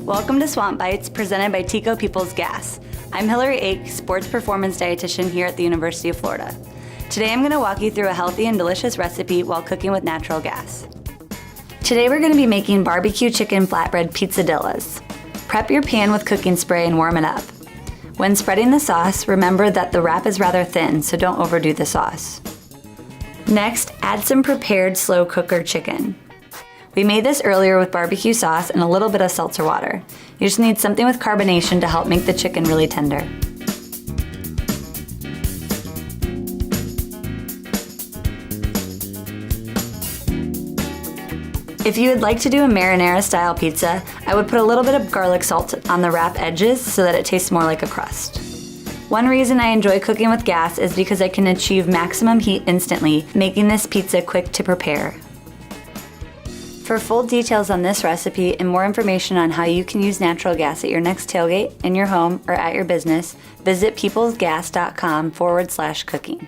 Welcome to Swamp Bites, presented by TECO People's Gas. I'm Hillary Ake, sports performance dietitian here at the University of Florida. Today I'm going to walk you through a healthy and delicious recipe while cooking with natural gas. Today we're going to be making BBQ Chicken Flatbread Pizzadillas. Prep your pan with cooking spray and warm it up. When spreading the sauce, remember that the wrap is rather thin, so don't overdo the sauce. Next, add some prepared slow cooker chicken. We made this earlier with barbecue sauce and a little bit of seltzer water. You just need something with carbonation to help make the chicken really tender. If you would like to do a marinara style pizza, I would put a little bit of garlic salt on the wrap edges so that it tastes more like a crust. One reason I enjoy cooking with gas is because I can achieve maximum heat instantly, making this pizza quick to prepare. For full details on this recipe and more information on how you can use natural gas at your next tailgate, in your home, or at your business, visit peoplesgas.com/cooking.